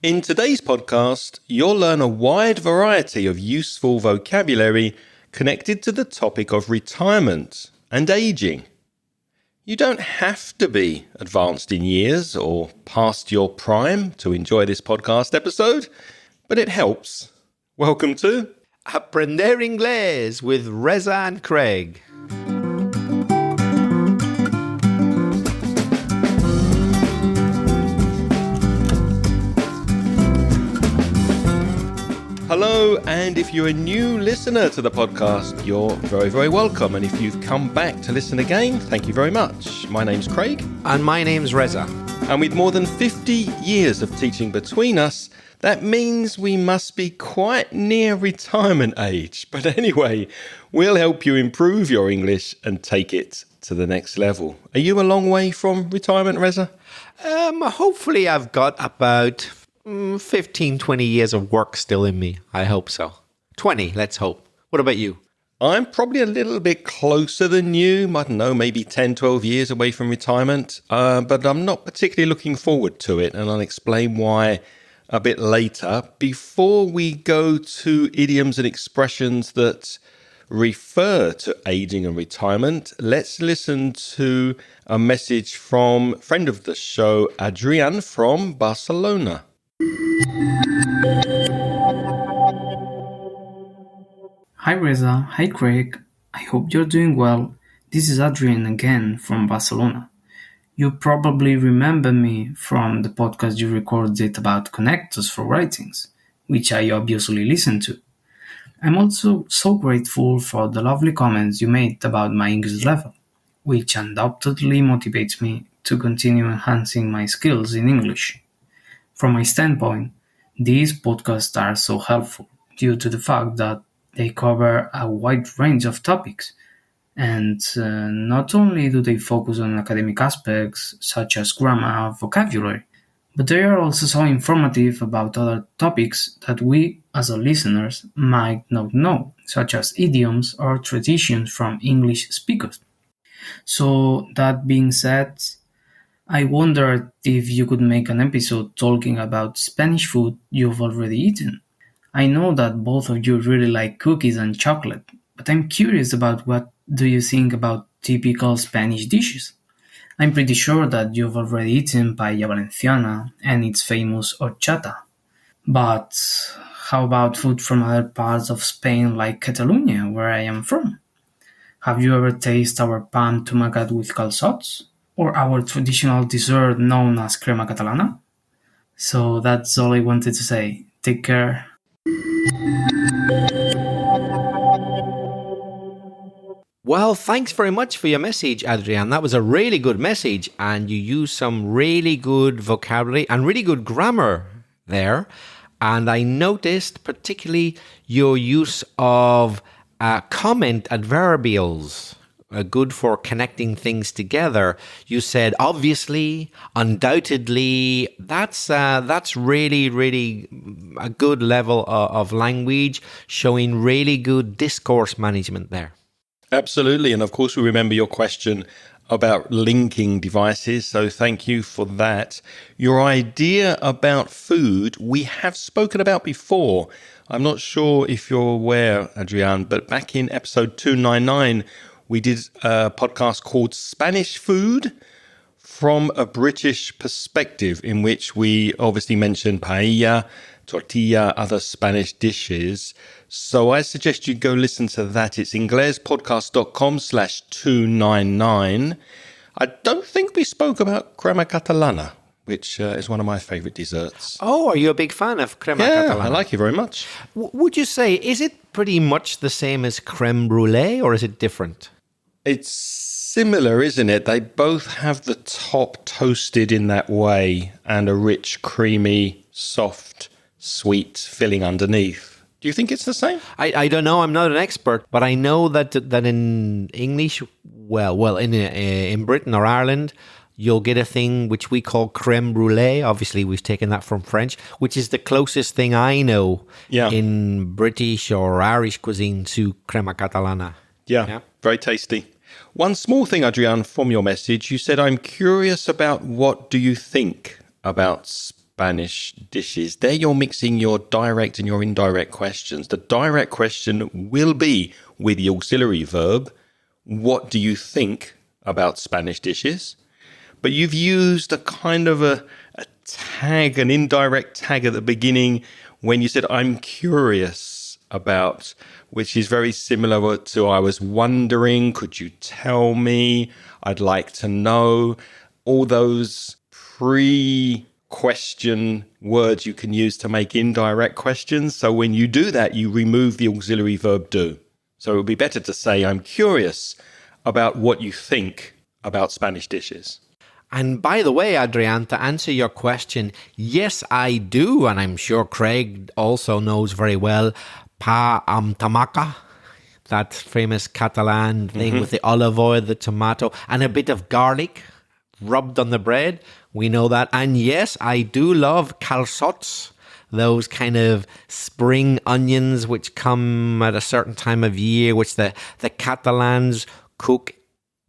In today's podcast, you'll learn a wide variety of useful vocabulary connected to the topic of retirement and aging. You don't have to be advanced in years or past your prime to enjoy this podcast episode, but it helps. Welcome to Aprender Inglés with Reza and Craig. Hello, and if you're a new listener to the podcast, you're very, very welcome. And if you've come back to listen again, thank you very much. My name's Craig. And my name's Reza. And with more than 50 years of teaching between us, that means we must be quite near retirement age. But anyway, we'll help you improve your English and take it to the next level. Are you a long way from retirement, Reza? Hopefully I've got about 15, 20 years of work still in me. I hope so. 20, let's hope. What about you? I'm probably a little bit closer than you. I don't know, maybe 10, 12 years away from retirement. But I'm not particularly looking forward to it. And I'll explain why a bit later. Before we go to idioms and expressions that refer to aging and retirement, let's listen to a message from friend of the show, Adrian from Barcelona. Hi Reza, hi Craig, I hope you're doing well. This is Adrian again from Barcelona. You probably remember me from the podcast you recorded about connectors for writings, which I obviously listened to. I'm also so grateful for the lovely comments you made about my English level, which undoubtedly motivates me to continue enhancing my skills in English. From my standpoint, these podcasts are so helpful due to the fact that they cover a wide range of topics, and not only do they focus on academic aspects such as grammar or vocabulary, but they are also so informative about other topics that we, as listeners, might not know, such as idioms or traditions from English speakers. So, that being said, I wondered if you could make an episode talking about Spanish food you've already eaten. I know that both of you really like cookies and chocolate, but I'm curious about what do you think about typical Spanish dishes. I'm pretty sure that you've already eaten paella valenciana and its famous horchata. But how about food from other parts of Spain like Catalonia, where I am from? Have you ever tasted our pan tomacat with calçots? Or our traditional dessert known as crema catalana? So that's all I wanted to say. Take care. Well, thanks very much for your message, Adrian. That was a really good message, and you used some really good vocabulary and really good grammar there. And I noticed particularly your use of comment adverbials. Good for connecting things together. You said obviously, undoubtedly. That's really, really a good level of language, showing really good discourse management there. Absolutely. And of course, we remember your question about linking devices. So thank you for that. Your idea about food, we have spoken about before. I'm not sure if you're aware, Adrian, but back in episode 299, we did a podcast called Spanish Food from a British Perspective, in which we obviously mentioned paella, tortilla, other Spanish dishes. So I suggest you go listen to that. It's inglespodcast.com/299. I don't think we spoke about crema catalana, which is one of my favorite desserts. Oh, are you a big fan of crema catalana? Yeah, I like it very much. Would you say, is it pretty much the same as creme brulee, or is it different? It's similar, isn't it? They both have the top toasted in that way and a rich, creamy, soft, sweet filling underneath. Do you think it's the same? I don't know. I'm not an expert, but I know that in English, in Britain or Ireland, you'll get a thing which we call creme brulee. Obviously, we've taken that from French, which is the closest thing I know in British or Irish cuisine to crema catalana. Yeah, very tasty. One small thing, Adrian, from your message, you said, I'm curious about what do you think about Spanish dishes. There you're mixing your direct and your indirect questions. The direct question will be with the auxiliary verb, what do you think about Spanish dishes? But you've used a kind of a tag, an indirect tag at the beginning when you said, I'm curious about, which is very similar to I was wondering, could you tell me? I'd like to know. All those pre-question words you can use to make indirect questions. So when you do that, you remove the auxiliary verb do. So it would be better to say, I'm curious about what you think about Spanish dishes. And by the way, Adrian, to answer your question, yes, I do. And I'm sure Craig also knows very well pa amb tamaca, that famous Catalan thing with the olive oil, the tomato, and a bit of garlic rubbed on the bread. We know that. And yes, I do love calçots, those kind of spring onions which come at a certain time of year, which the Catalans cook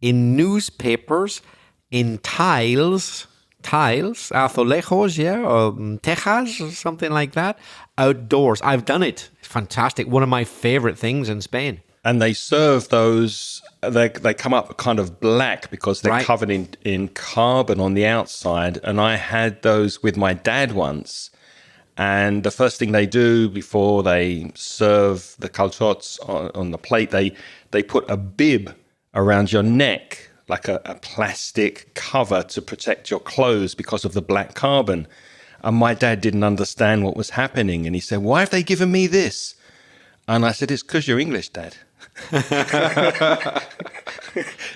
in newspapers, in tiles, azulejos, or tejas, or something like that, outdoors. I've done it. It's fantastic. One of my favorite things in Spain. And they serve those, they come up kind of black because they're covered in carbon on the outside. And I had those with my dad once. And the first thing they do before they serve the calçots on the plate, they put a bib around your neck, like a plastic cover to protect your clothes because of the black carbon. And my dad didn't understand what was happening. And he said, why have they given me this? And I said, it's because you're English, Dad.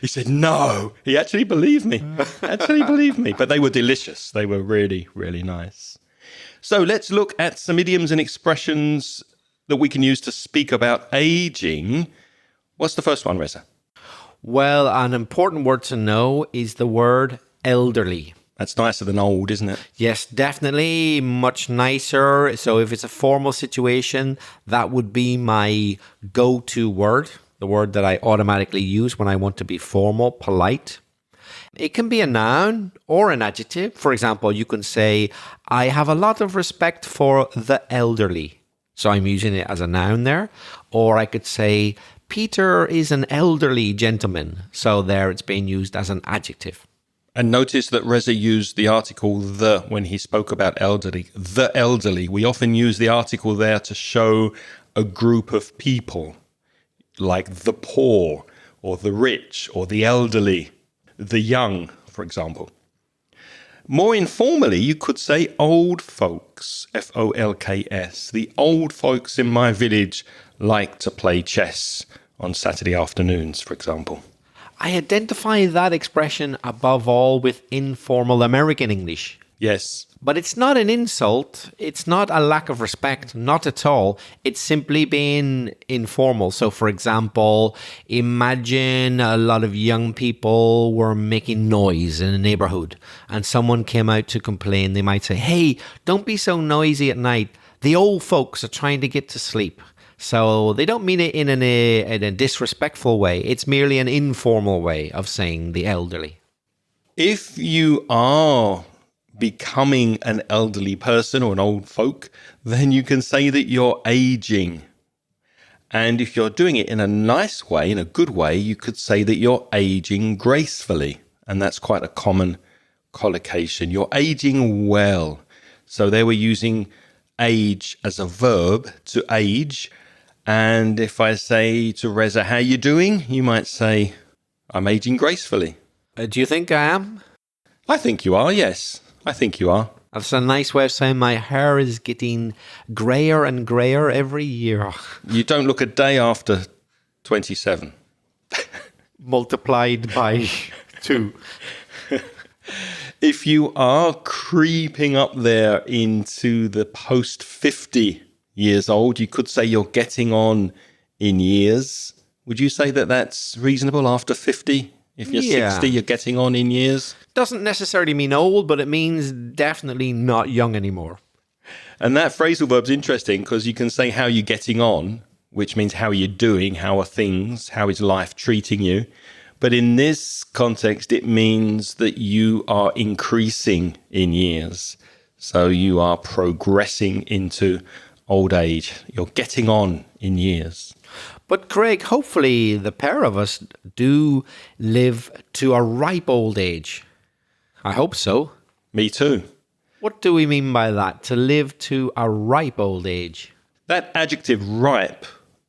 He said, no. He actually believed me. But they were delicious. They were really, really nice. So let's look at some idioms and expressions that we can use to speak about aging. What's the first one, Reza? Well, an important word to know is the word elderly. That's nicer than old, isn't it? Yes, definitely much nicer. So if it's a formal situation, that would be my go-to word, the word that I automatically use when I want to be formal, polite. It can be a noun or an adjective. For example, you can say, I have a lot of respect for the elderly. So I'm using it as a noun there. Or I could say, Peter is an elderly gentleman. So there it's being used as an adjective. And notice that Reza used the article the when he spoke about elderly. The elderly. We often use the article there to show a group of people, like the poor or the rich or the elderly, the young, for example. More informally, you could say old folks, Folks. The old folks in my village like to play chess on Saturday afternoons, for example. I identify that expression above all with informal American English. Yes. But it's not an insult. It's not a lack of respect. Not at all. It's simply being informal. So, for example, imagine a lot of young people were making noise in a neighborhood and someone came out to complain. They might say, hey, don't be so noisy at night. The old folks are trying to get to sleep. So they don't mean it in a disrespectful way. It's merely an informal way of saying the elderly. If you are becoming an elderly person or an old folk, then you can say that you're aging. And if you're doing it in a nice way, in a good way, you could say that you're aging gracefully. And that's quite a common collocation. You're aging well. So there we're using age as a verb, to age. And if I say to Reza, how you doing? You might say, I'm aging gracefully. Do you think I am? I think you are, yes. I think you are. That's a nice way of saying my hair is getting grayer and grayer every year. You don't look a day after 27. Multiplied by 2. If you are creeping up there into the post 50 years old, you could say you're getting on in years. Would you say that that's reasonable after 50? If you're 60, you're getting on in years? Doesn't necessarily mean old, but it means definitely not young anymore. And that phrasal verb's interesting because you can say how you're getting on, which means how are you doing, how are things, how is life treating you. But in this context, it means that you are increasing in years. So you are progressing into old age. You're getting on in years. But Craig, hopefully the pair of us do live to a ripe old age. I hope so. Me too. What do we mean by that? To live to a ripe old age? That adjective ripe,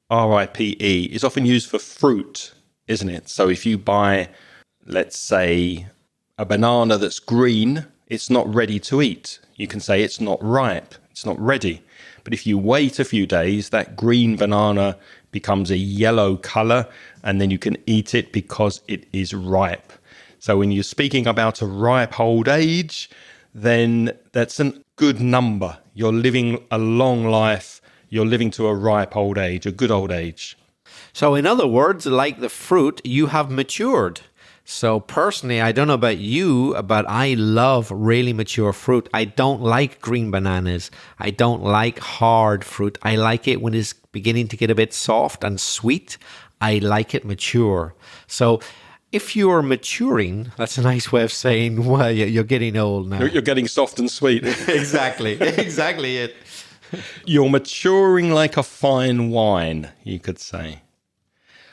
R-I-P-E, is often used for fruit, isn't it? So if you buy, let's say, a banana that's green, it's not ready to eat. You can say it's not ripe, it's not ready. But if you wait a few days, that green banana becomes a yellow color, and then you can eat it because it is ripe. So when you're speaking about a ripe old age, then that's a good number. You're living a long life. You're living to a ripe old age, a good old age. So in other words, like the fruit, you have matured. So personally, I don't know about you, but I love really mature fruit. I don't like green bananas. I don't like hard fruit. I like it when it's beginning to get a bit soft and sweet. I like it mature. So if you're maturing, that's a nice way of saying, well, you're getting old now. You're getting soft and sweet. Exactly it. You're maturing like a fine wine, you could say.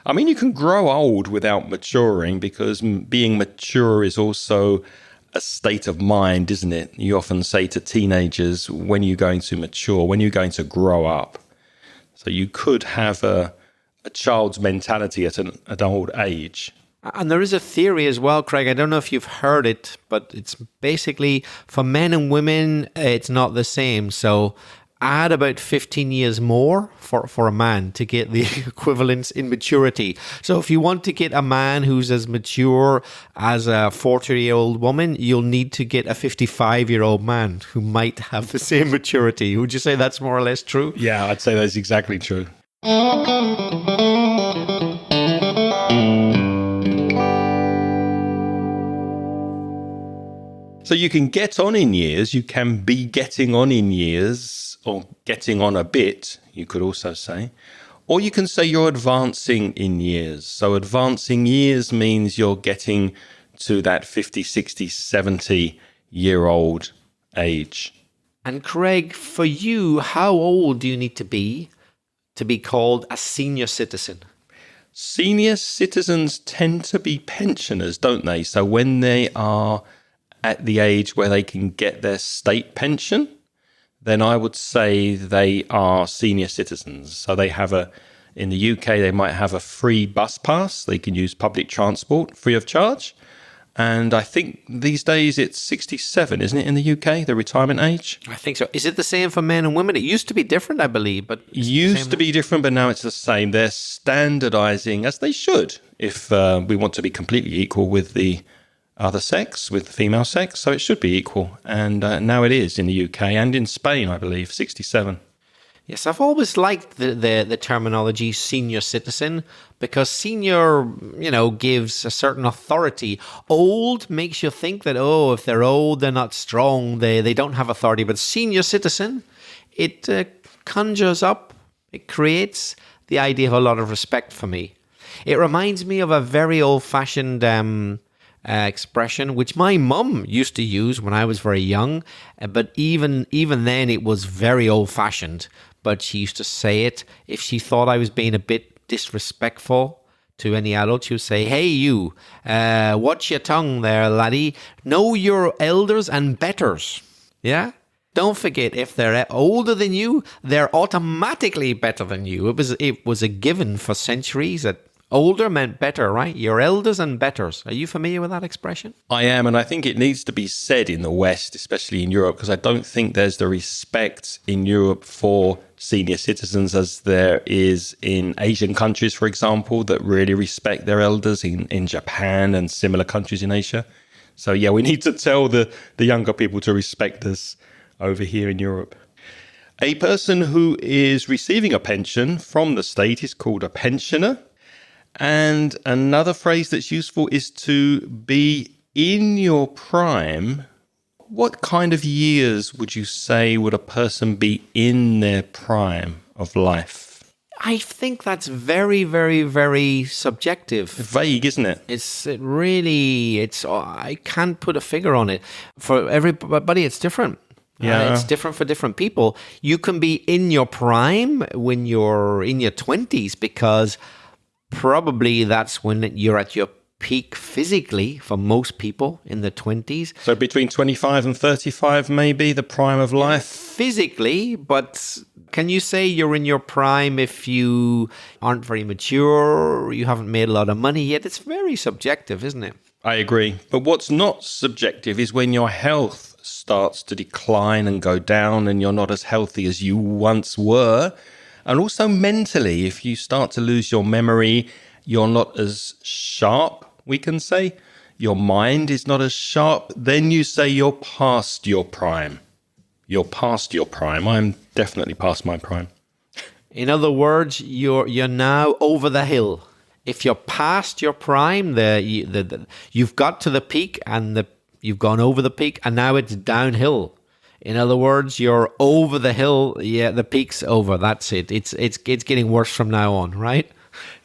I mean, you can grow old without maturing, because being mature is also a state of mind, isn't it? You often say to teenagers, when are you going to mature? When are you going to grow up? So you could have a child's mentality at an old age. And there is a theory as well, Craig. I don't know if you've heard it, but it's basically for men and women, it's not the same. So add about 15 years more for a man to get the equivalence in maturity. So if you want to get a man who's as mature as a 40-year-old woman, you'll need to get a 55-year-old man who might have the same maturity. Would you say that's more or less true? Yeah, I'd say that's exactly true. So you can get on in years, you can be getting on in years, or getting on a bit, you could also say. Or you can say you're advancing in years. So advancing years means you're getting to that 50, 60, 70-year-old age. And Craig, for you, how old do you need to be called a senior citizen? Senior citizens tend to be pensioners, don't they? So when they are at the age where they can get their state pension, then I would say they are senior citizens. So they have in the UK, they might have a free bus pass. They can use public transport free of charge. And I think these days it's 67, isn't it, in the UK, the retirement age? I think so. Is it the same for men and women? It used to be different, I believe, but Used to be different, but now it's the same. They're standardizing, as they should, if we want to be completely equal with the other sex, with the female sex. So it should be equal. And now it is in the UK and in Spain, I believe, 67. Yes, I've always liked the terminology senior citizen, because senior, gives a certain authority. Old makes you think that, if they're old, they're not strong, they don't have authority. But senior citizen, it conjures up, it creates the idea of a lot of respect for me. It reminds me of a very old-fashioned expression, which my mum used to use when I was very young, but even then it was very old-fashioned. But she used to say it if she thought I was being a bit disrespectful to any adult. She would say, "Hey, you, watch your tongue there, laddie. Know your elders and betters." Yeah? Don't forget, if they're older than you, they're automatically better than you. It was a given for centuries that older meant better, right? Your elders and betters. Are you familiar with that expression? I am, and I think it needs to be said in the West, especially in Europe, because I don't think there's the respect in Europe for senior citizens as there is in Asian countries, for example, that really respect their elders, in Japan and similar countries in Asia. So yeah, we need to tell the younger people to respect us over here in Europe. A person who is receiving a pension from the state is called a pensioner. And another phrase that's useful is to be in your prime. What kind of years would you say would a person be in their prime of life? I think that's very, very, very subjective. Vague, isn't it? I can't put a figure on it. For everybody, it's different. Yeah. It's different for different people. You can be in your prime when you're in your 20s because probably that's when you're at your peak physically for most people in the 20s. So between 25 and 35, maybe the prime of life? Physically, but can you say you're in your prime if you aren't very mature, you haven't made a lot of money yet? It's very subjective, isn't it? I agree. But what's not subjective is when your health starts to decline and go down and you're not as healthy as you once were. And also mentally, if you start to lose your memory, you're not as sharp, we can say. Your mind is not as sharp. Then you say you're past your prime. You're past your prime. I'm definitely past my prime. In other words, you're now over the hill. If you're past your prime, you've got to the peak and you've gone over the peak, and now it's downhill. In other words, you're over the hill. Yeah, the peak's over. That's it. It's getting worse from now on, right?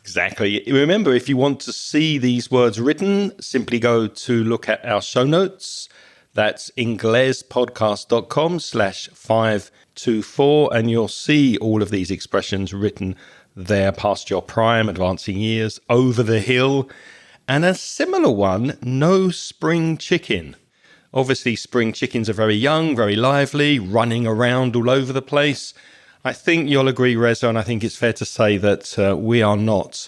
Exactly. Remember, if you want to see these words written, simply go to look at our show notes. That's inglespodcast.com/524, and you'll see all of these expressions written there: past your prime, advancing years, over the hill, and a similar one, no spring chicken. Obviously, spring chickens are very young, very lively, running around all over the place. I think you'll agree, Reza, and I think it's fair to say that we are not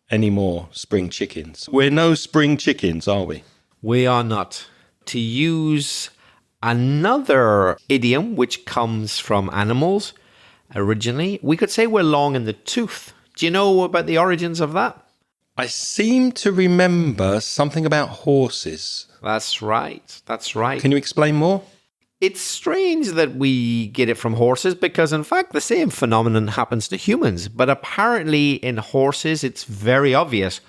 anymore spring chickens. We're no spring chickens, are we? We are not. To use another idiom which comes from animals originally, we could say we're long in the tooth. Do you know about the origins of that? I seem to remember something about horses. That's right. That's right. Can you explain more? It's strange that we get it from horses because, in fact, the same phenomenon happens to humans. But apparently in horses, it's very obvious.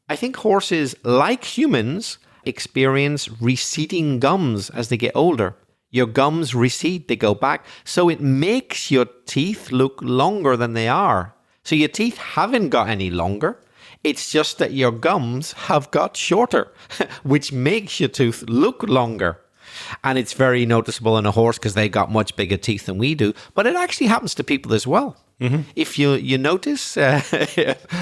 I think horses, like humans, experience receding gums as they get older. Your gums recede, they go back. So it makes your teeth look longer than they are. So your teeth haven't got any longer. It's just that your gums have got shorter, which makes your tooth look longer. And it's very noticeable in a horse because they got much bigger teeth than we do. But it actually happens to people as well. Mm-hmm. If you notice,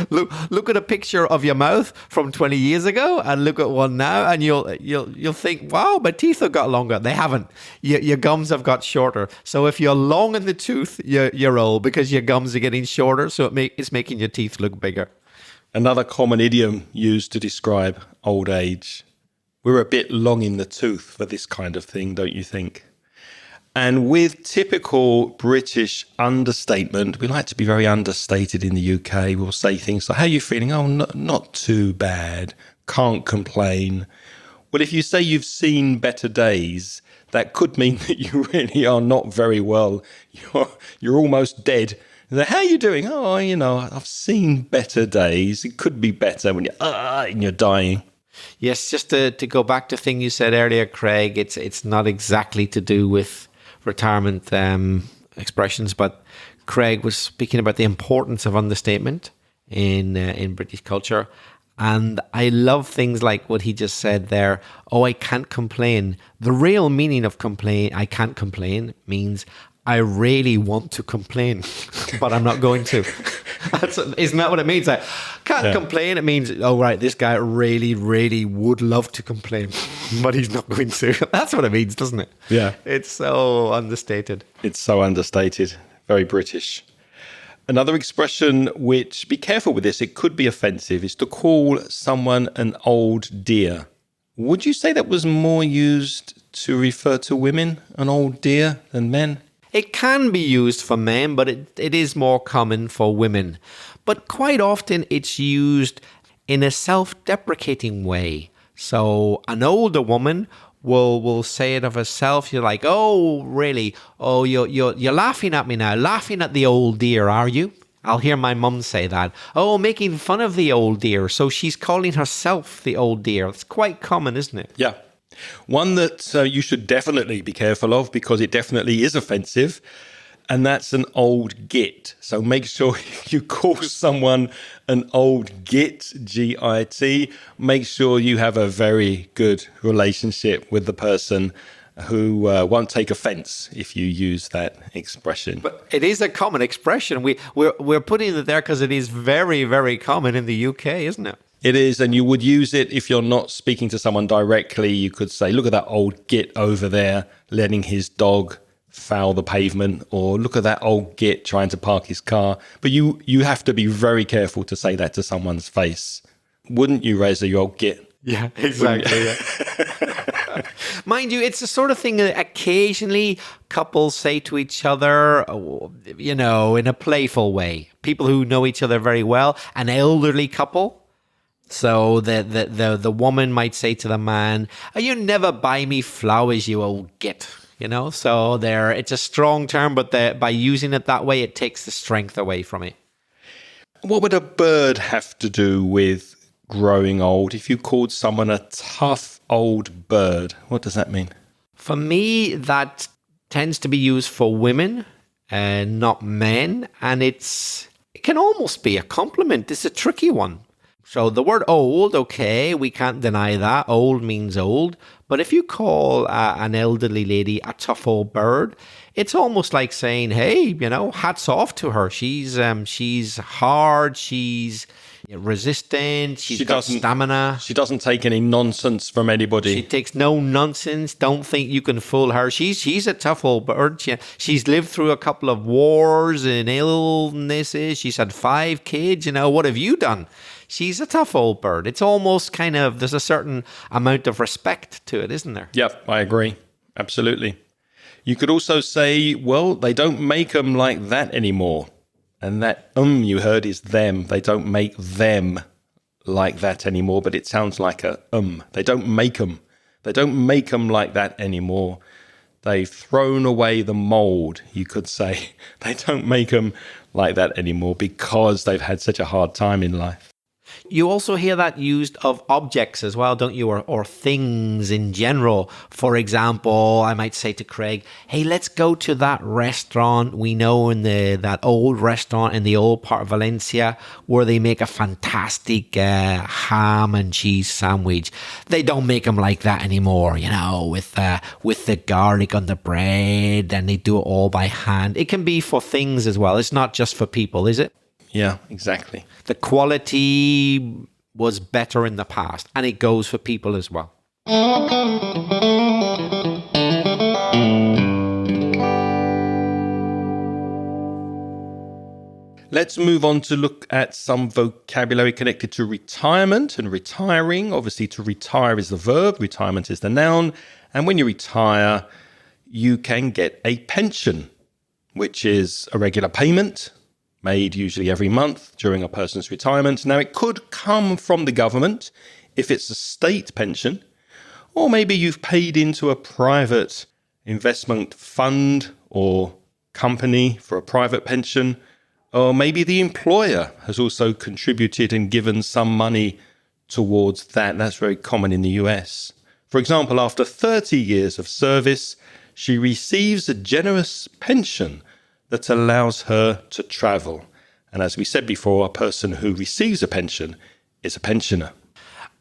look at a picture of your mouth from 20 years ago and look at one now, and you'll think, wow, my teeth have got longer. They haven't. Your gums have got shorter. So if you're long in the tooth, you're old because your gums are getting shorter. So it's making your teeth look bigger. Another common idiom used to describe old age. We're a bit long in the tooth for this kind of thing, don't you think? And with typical British understatement, we like to be very understated in the UK. We'll say things like, how are you feeling? Oh, not too bad. Can't complain. Well, if you say you've seen better days, that could mean that you really are not very well. You're almost dead. How are you doing? Oh, I've seen better days. It could be better when you're dying. Yes, just to go back to the thing you said earlier, Craig, it's not exactly to do with retirement expressions, but Craig was speaking about the importance of understatement in British culture. And I love things like what he just said there. Oh, I can't complain. The real meaning of I can't complain, means I really want to complain, but I'm not going to. Isn't that what it means? I can't complain. It means, oh, right, this guy really, really would love to complain, but he's not going to. That's what it means, doesn't it? Yeah. It's so understated. It's so understated. Very British. Another expression which, be careful with this, it could be offensive, is to call someone an old dear. Would you say that was more used to refer to women, an old dear, than men? It can be used for men, but it is more common for women. But quite often it's used in a self-deprecating way. So an older woman will say it of herself. You're like, oh, really? Oh, you're laughing at me now. Laughing at the old dear, are you? I'll hear my mum say that. Oh, making fun of the old dear. So she's calling herself the old dear. It's quite common, isn't it? Yeah. One that you should definitely be careful of because it definitely is offensive, and that's an old git. So make sure you call someone an old git, G-I-T. Make sure you have a very good relationship with the person who won't take offense if you use that expression. But it is a common expression. We're putting it there because it is very, very common in the UK, isn't it? It is, and you would use it if you're not speaking to someone directly. You could say, look at that old git over there letting his dog foul the pavement, or look at that old git trying to park his car. But you have to be very careful to say that to someone's face. Wouldn't you, Reza, you old git? Yeah, exactly. Yeah. Mind you, it's the sort of thing that occasionally couples say to each other, you know, in a playful way. People who know each other very well, an elderly couple. So the woman might say to the man, "Oh, you never buy me flowers, you old git." You know, so it's a strong term, but by using it that way, it takes the strength away from it. What would a bird have to do with growing old? If you called someone a tough old bird, what does that mean? For me, that tends to be used for women and not men. And it can almost be a compliment. It's a tricky one. So the word old, okay, we can't deny that. Old means old. But if you call an elderly lady a tough old bird, it's almost like saying, hey, you know, hats off to her. She's hard, she's resistant, she's got stamina. She doesn't take any nonsense from anybody. She takes no nonsense. Don't think you can fool her. She's a tough old bird. She's lived through a couple of wars and illnesses. She's had 5 kids. You know, what have you done? She's a tough old bird. It's almost kind of, there's a certain amount of respect to it, isn't there? Yep, I agree. Absolutely. You could also say, well, they don't make them like that anymore. And that you heard is them. They don't make them like that anymore, but it sounds like a They don't make them. They don't make them like that anymore. They've thrown away the mold, you could say. They don't make them like that anymore because they've had such a hard time in life. You also hear that used of objects as well, don't you? Or things in general. For example, I might say to Craig, hey, let's go to that restaurant we know in that old restaurant in the old part of Valencia where they make a fantastic ham and cheese sandwich. They don't make them like that anymore, you know, with the garlic on the bread, and they do it all by hand. It can be for things as well. It's not just for people, is it? Yeah, exactly. The quality was better in the past, and it goes for people as well. Let's move on to look at some vocabulary connected to retirement and retiring. Obviously, to retire is the verb, retirement is the noun. And when you retire, you can get a pension, which is a regular payment made usually every month during a person's retirement. Now, it could come from the government if it's a state pension, or maybe you've paid into a private investment fund or company for a private pension, or maybe the employer has also contributed and given some money towards that. That's very common in the US. For example, after 30 years of service, she receives a generous pension that allows her to travel. And as we said before, a person who receives a pension is a pensioner.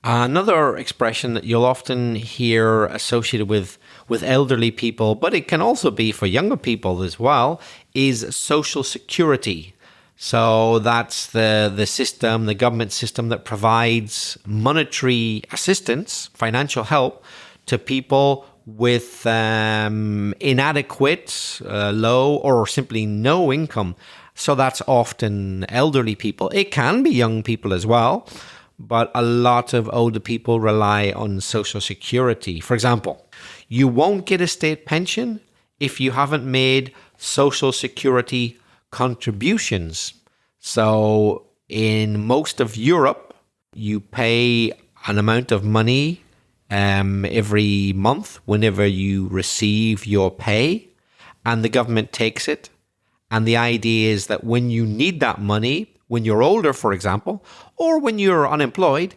Another expression that you'll often hear associated with elderly people, but it can also be for younger people as well, is Social Security. So that's the system, the government system that provides monetary assistance, financial help to people with inadequate, low, or simply no income. So that's often elderly people. It can be young people as well, but a lot of older people rely on Social Security. For example, you won't get a state pension if you haven't made Social Security contributions. So in most of Europe, you pay an amount of money every month whenever you receive your pay, and the government takes it. And the idea is that when you need that money, when you're older, for example, or when you're unemployed,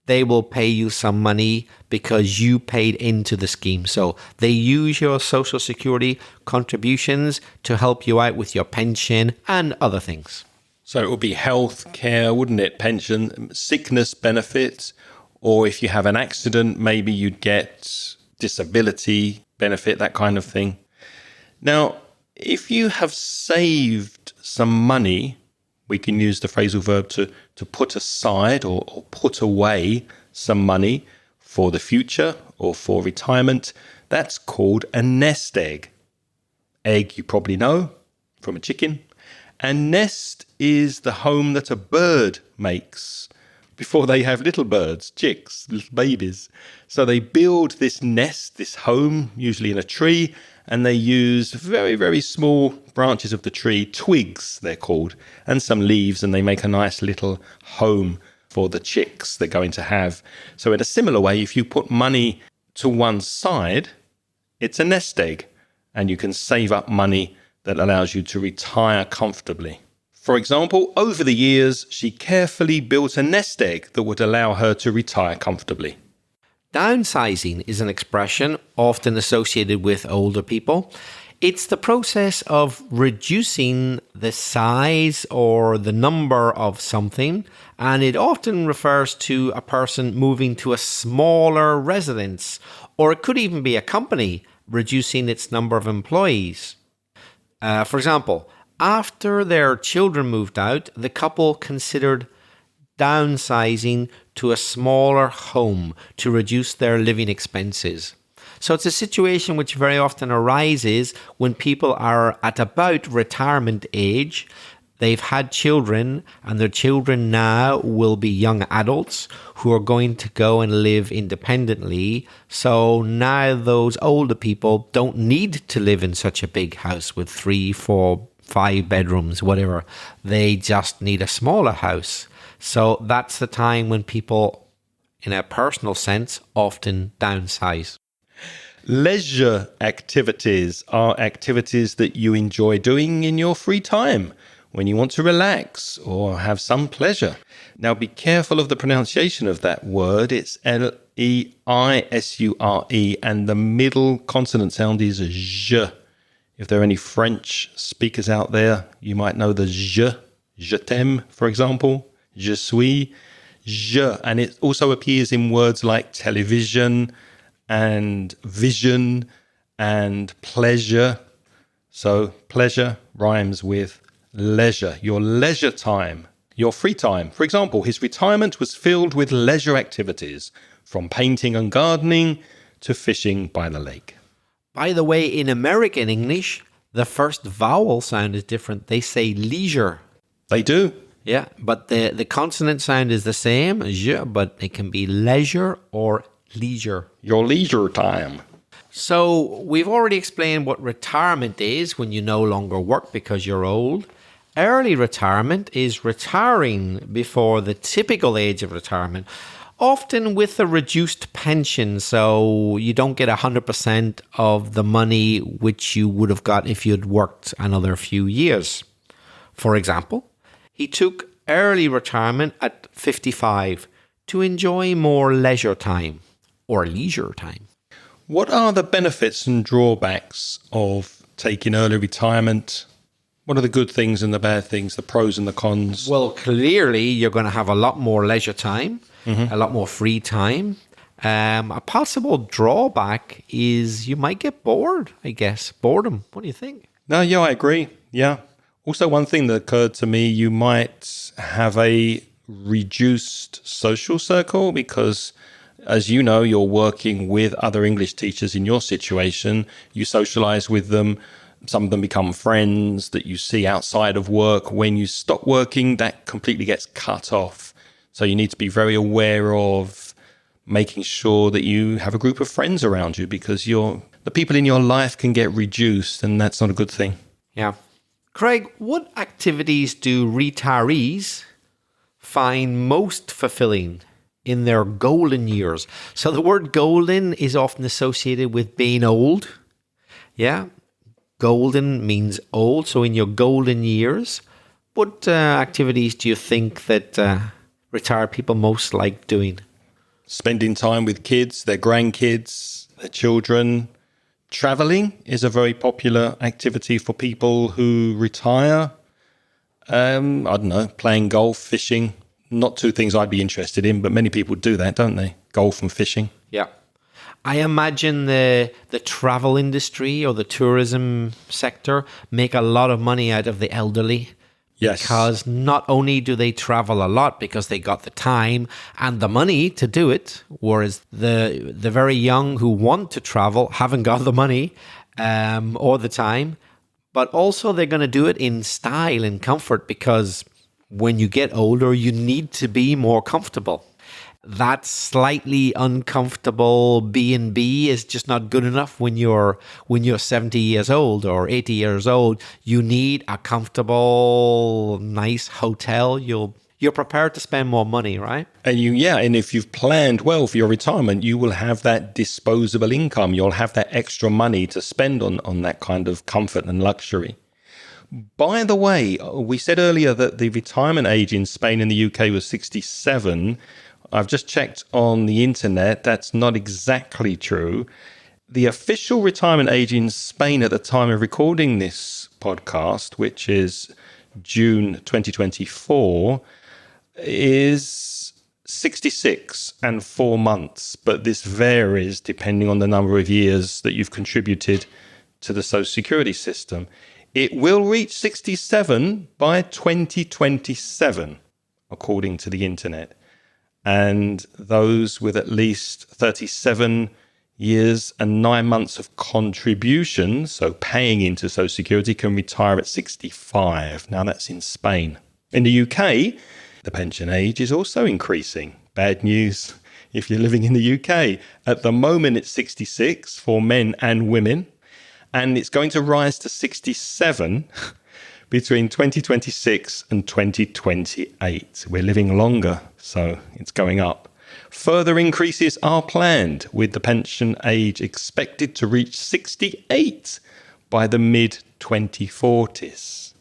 they will pay you some money because you paid into the scheme. So they use your Social Security contributions to help you out with your pension and other things. So it would be health care, wouldn't it? Pension, sickness benefits, or if you have an accident, maybe you'd get disability benefit, that kind of thing. Now, if you have saved some money, we can use the phrasal verb to put aside or put away some money for the future or for retirement. That's called a nest egg. Egg, you probably know, from a chicken. And nest is the home that a bird makes before they have little birds, chicks, little babies. So they build this nest, this home, usually in a tree, and they use very, very small branches of the tree, twigs they're called, and some leaves, and they make a nice little home for the chicks they're going to have. So in a similar way, if you put money to one side, it's a nest egg, and you can save up money that allows you to retire comfortably. For example, over the years, she carefully built a nest egg that would allow her to retire comfortably. Downsizing is an expression often associated with older people. It's the process of reducing the size or the number of something, and it often refers to a person moving to a smaller residence, or it could even be a company reducing its number of employees. For example, after their children moved out, the couple considered downsizing to a smaller home to reduce their living expenses. So it's a situation which very often arises when people are at about retirement age. They've had children, and their children now will be young adults who are going to go and live independently. So now those older people don't need to live in such a big house with 3, 4, 5 bedrooms, whatever. They just need a smaller house. So that's the time when people, in a personal sense, often downsize. Leisure activities are activities that you enjoy doing in your free time when you want to relax or have some pleasure. Now, be careful of the pronunciation of that word. It's Leisure, and the middle consonant sound is je. If there are any French speakers out there, you might know the je t'aime, for example, je suis, je. And it also appears in words like television and vision and pleasure. So pleasure rhymes with leisure, your leisure time, your free time. For example, his retirement was filled with leisure activities, from painting and gardening to fishing by the lake. By the way, in American English, the first vowel sound is different. They say leisure. They do. Yeah, but the consonant sound is the same, je, but it can be leisure or leisure. Your leisure time. So we've already explained what retirement is when you no longer work because you're old. Early retirement is retiring before the typical age of retirement, often with a reduced pension, so you don't get 100% of the money which you would have got if you'd worked another few years. For example, he took early retirement at 55 to enjoy more leisure time or leisure time. What are the benefits and drawbacks of taking early retirement? What are the good things and the bad things, the pros and the cons? Well, clearly you're going to have a lot more leisure time, a lot more free time. A possible drawback is you might get bored, I guess. Boredom. What do you think? No, yeah, I agree. Yeah. Also, one thing that occurred to me, you might have a reduced social circle because, as you know, you're working with other English teachers in your situation. You socialize with them. Some of them become friends that you see outside of work. When you stop working, that completely gets cut off. So you need to be very aware of making sure that you have a group of friends around you because the people in your life can get reduced, and that's not a good thing. Yeah. Craig, what activities do retirees find most fulfilling in their golden years? So the word golden is often associated with being old. Yeah. Golden means old. So in your golden years, what activities do you think that retired people most like doing? Spending time with kids, their grandkids, their children. Traveling is a very popular activity for people who retire. I don't know, playing golf, fishing. Not two things I'd be interested in, but many people do that, don't they? Golf and fishing. Yeah. I imagine the travel industry or the tourism sector make a lot of money out of the elderly. Yes. Because not only do they travel a lot because they got the time and the money to do it, whereas the very young who want to travel haven't got the money or the time, but also they're going to do it in style and comfort because when you get older, you need to be more comfortable. That slightly uncomfortable B&B is just not good enough when you're 70 years old or 80 years old. You need a comfortable, nice hotel. You're prepared to spend more money, right? And if you've planned well for your retirement, you will have that disposable income. You'll have that extra money to spend on that kind of comfort and luxury. By the way, we said earlier that the retirement age in Spain and the UK was 67. I've just checked on the internet. That's not exactly true. The official retirement age in Spain at the time of recording this podcast, which is June 2024, is 66 and 4 months. But this varies depending on the number of years that you've contributed to the Social Security system. It will reach 67 by 2027, according to the internet. And those with at least 37 years and 9 months of contribution, so paying into Social Security, can retire at 65. Now that's in Spain. In the UK, the pension age is also increasing. Bad news if you're living in the UK. At the moment, it's 66 for men and women, and it's going to rise to 67 between 2026 and 2028. We're living longer, so it's going up. Further increases are planned, with the pension age expected to reach 68 by the mid-2040s.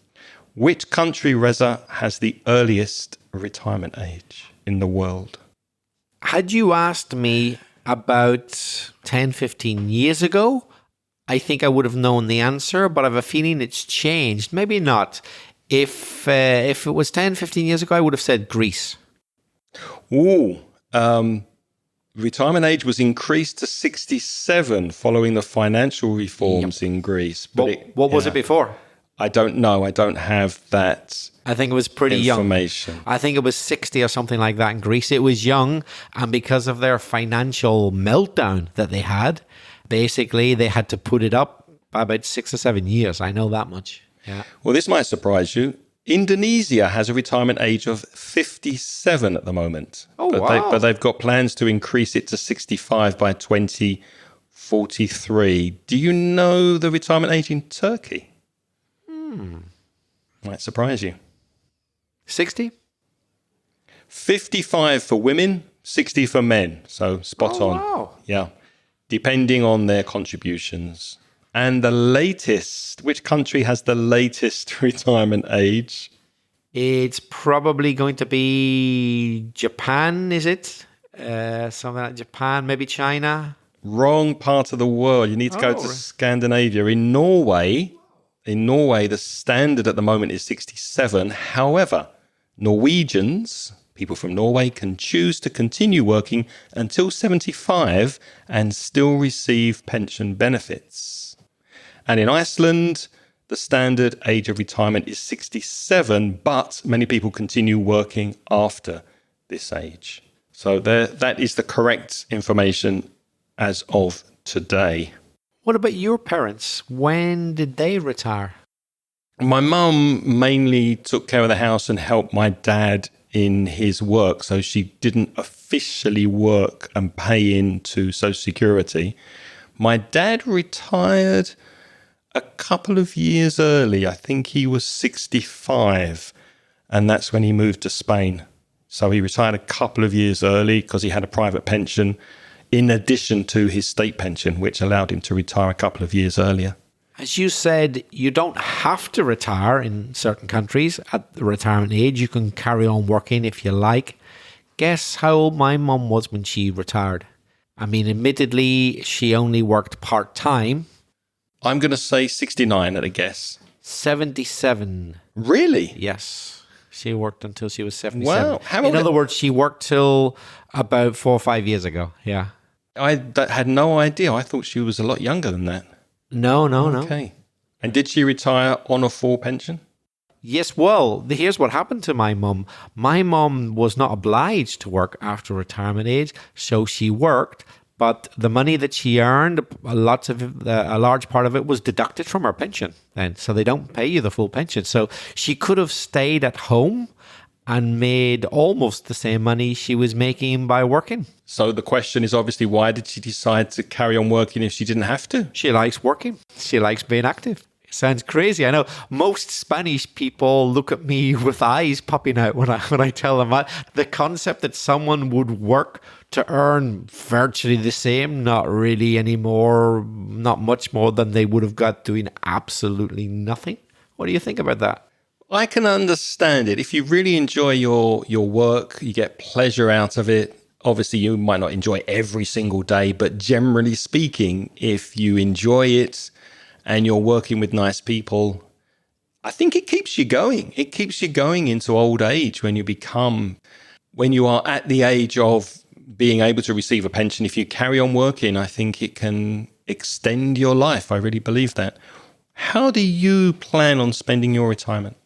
Which country, Reza, has the earliest retirement age in the world? Had you asked me about 10, 15 years ago, I think I would have known the answer, but I have a feeling it's changed. Maybe not. If it was 10, 15 years ago, I would have said Greece. Retirement age was increased to 67 following the financial reforms in Greece. But what was it before? I don't know. I don't have that I think it was pretty information. Young. I think it was 60 or something like that in Greece. It was young, and because of their financial meltdown that they had, basically they had to put it up by about 6 or 7 years. I know that much. Yeah. Well, this might surprise you. Indonesia has a retirement age of 57 at the moment. Oh, wow. But they've got plans to increase it to 65 by 2043. Do you know the retirement age in Turkey? Might surprise you. 60? 55 for women, 60 for men. So spot on. Wow. Yeah. Depending on their contributions. And the latest, which country has the latest retirement age? It's probably going to be Japan, is it? Something like Japan, maybe China. Wrong part of the world. You need to go to Scandinavia. In Norway, the standard at the moment is 67. However, Norwegians, people from Norway, can choose to continue working until 75 and still receive pension benefits. And in Iceland, the standard age of retirement is 67, but many people continue working after this age. So that is the correct information as of today. What about your parents? When did they retire? My mum mainly took care of the house and helped my dad in his work, so she didn't officially work and pay into Social Security. My dad retired a couple of years early. I think he was 65, and that's when he moved to Spain. So he retired a couple of years early because he had a private pension in addition to his state pension, which allowed him to retire a couple of years earlier. As you said, you don't have to retire in certain countries at the retirement age. You can carry on working if you like. Guess how old my mum was when she retired? I mean, admittedly, she only worked part-time. I'm going to say 69 at a guess. 77. Really? Yes. She worked until she was 77. Wow. In other words, she worked till about 4 or 5 years ago. Yeah. had no idea. I thought she was a lot younger than that. No. Okay. And did she retire on a full pension? Yes, well, here's what happened to my mum. My mum was not obliged to work after retirement age, so she worked, but the money that she earned, a large part of it was deducted from her pension then, so they don't pay you the full pension. So she could have stayed at home and made almost the same money she was making by working. So the question is obviously, why did she decide to carry on working if she didn't have to? She likes working. She likes being active. Sounds crazy. I know most Spanish people look at me with eyes popping out when I tell them that. The concept that someone would work to earn virtually the same, not really anymore, not much more than they would have got doing absolutely nothing. What do you think about that? I can understand it. If you really enjoy your work, you get pleasure out of it. Obviously, you might not enjoy every single day, but generally speaking, if you enjoy it, and you're working with nice people, I think it keeps you going. It keeps you going into old age when you are at the age of being able to receive a pension. If you carry on working, I think it can extend your life. I really believe that. How do you plan on spending your retirement?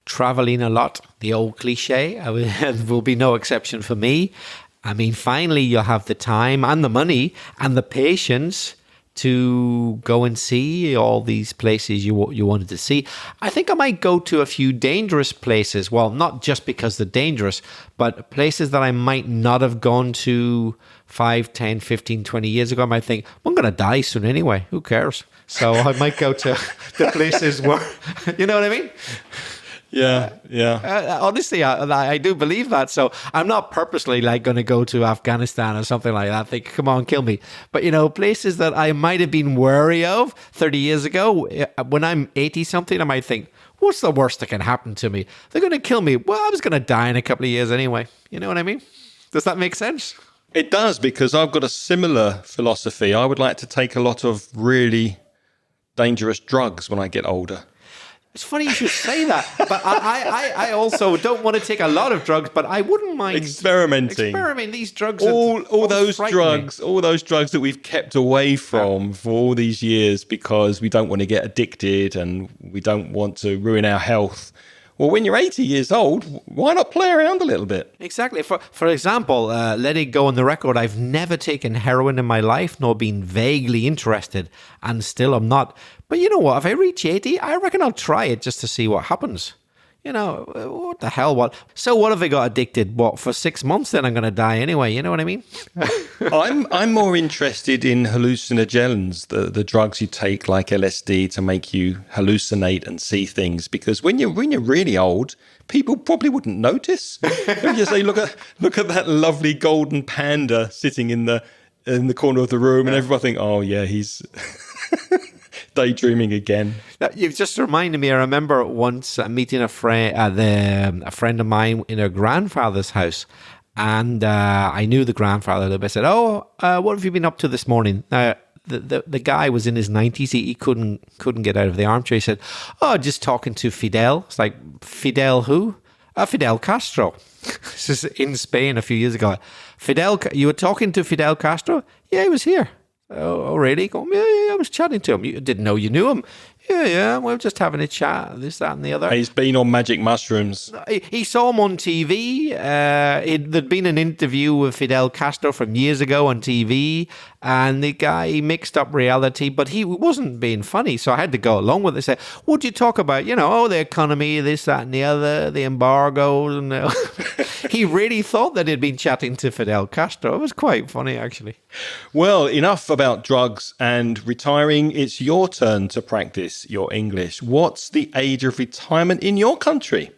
Traveling a lot, the old cliche, will be no exception for me. I mean, finally, you'll have the time and the money and the patience to go and see all these places you wanted to see. I think I might go to a few dangerous places. Well, not just because they're dangerous, but places that I might not have gone to 5, 10, 15, 20 years ago. I might think, I'm going to die soon anyway. Who cares? So I might go to the places where, you know what I mean? Yeah. Honestly, I do believe that. So I'm not purposely like going to go to Afghanistan or something like that. Think, come on, kill me. But, places that I might have been wary of 30 years ago, when I'm 80 something, I might think, what's the worst that can happen to me? They're going to kill me. Well, I was going to die in a couple of years anyway. You know what I mean? Does that make sense? It does, because I've got a similar philosophy. I would like to take a lot of really dangerous drugs when I get older. It's funny you should say that, but I also don't want to take a lot of drugs, but I wouldn't mind experimenting. These drugs, all those drugs that we've kept away from for all these years because we don't want to get addicted and we don't want to ruin our health. Well, when you're 80 years old, why not play around a little bit? Exactly. For example, let it go on the record, I've never taken heroin in my life, nor been vaguely interested, and still I'm not. But you know what? If I reach 80, I reckon I'll try it just to see what happens. What the hell? What? So what if I got addicted? What, for 6 months? Then I'm going to die anyway. You know what I mean? I'm more interested in hallucinogens, the drugs you take like LSD to make you hallucinate and see things. Because when you're really old, people probably wouldn't notice. If you say, look at that lovely golden panda sitting in the corner of the room, and everybody think, oh yeah, he's daydreaming again. You've just reminded me. I remember once meeting a friend of mine in her grandfather's house, and I knew the grandfather a little bit. I said, "Oh, what have you been up to this morning?" The guy was in his 90s. He couldn't get out of the armchair. He said, "Oh, just talking to Fidel." It's like, Fidel who? Fidel Castro. This is in Spain a few years ago. You were talking to Fidel Castro? Yeah, he was here. Oh, really? Yeah, I was chatting to him. You didn't know you knew him? Yeah, we were just having a chat, this, that, and the other. He's been on magic mushrooms. He saw him on TV. There'd been an interview with Fidel Castro from years ago on TV, and the guy mixed up reality, but he wasn't being funny, so I had to go along with it. Say, what'd you talk about? The economy, this, that, and the other, the embargoes. And he really thought that he'd been chatting to Fidel Castro. It was quite funny, actually. Well, enough about drugs and retiring. It's your turn to practice your English. What's the age of retirement in your country?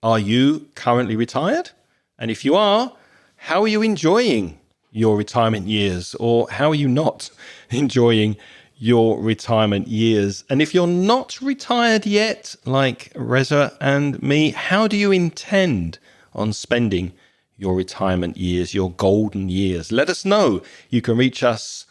Are you currently retired? And if you are, how are you enjoying your retirement years? Or how are you not enjoying your retirement years? And if you're not retired yet, like Reza and me, how do you intend on spending your retirement years, your golden years? Let us know. You can reach us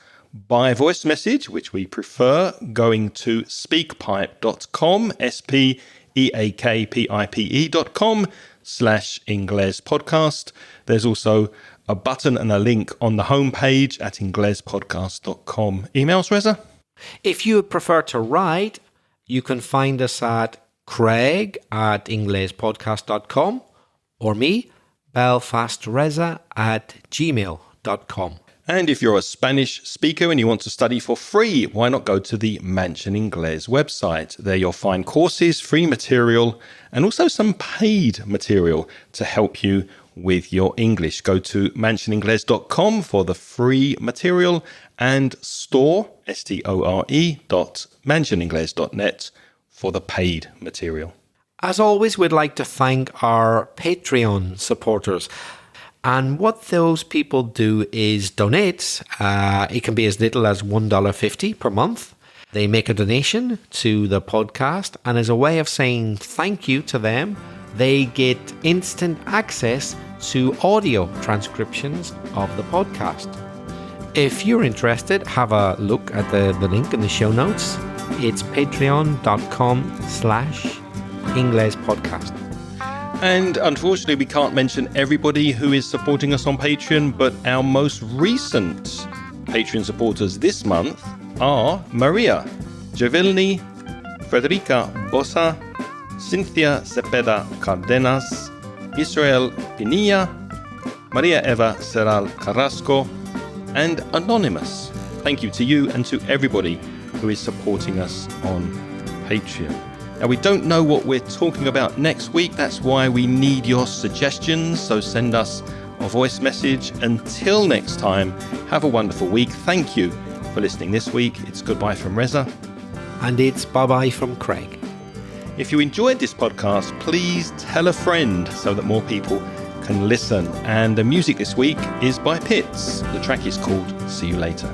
by voice message, which we prefer, going to speakpipe.com, speakpipe.com/Ingles podcast. There's also a button and a link on the homepage at inglespodcast.com. Emails, Reza? If you would prefer to write, you can find us at craig@inglespodcast.com or me, belfastreza@gmail.com. And if you're a Spanish speaker and you want to study for free, why not go to the Mansion Inglés website? There you'll find courses, free material, and also some paid material to help you with your English. Go to mansioningles.com for the free material and store.mansioningles.net for the paid material. As always, we'd like to thank our Patreon supporters. And what those people do is donate. It can be as little as $1.50 per month. They make a donation to the podcast, and as a way of saying thank you to them, they get instant access to audio transcriptions of the podcast. If you're interested, have a look at the link in the show notes. It's patreon.com/inglespodcast. And unfortunately, we can't mention everybody who is supporting us on Patreon, but our most recent Patreon supporters this month are Maria, Javilni, Frederica Bosa, Cynthia Cepeda Cardenas, Israel Pinilla, Maria Eva Serral Carrasco, and Anonymous. Thank you to you and to everybody who is supporting us on Patreon. Now, we don't know what we're talking about next week. That's why we need your suggestions. So send us a voice message. Until next time, have a wonderful week. Thank you for listening this week. It's goodbye from Reza. And it's bye-bye from Craig. If you enjoyed this podcast, please tell a friend so that more people can listen. And the music this week is by Pitts. The track is called See You Later.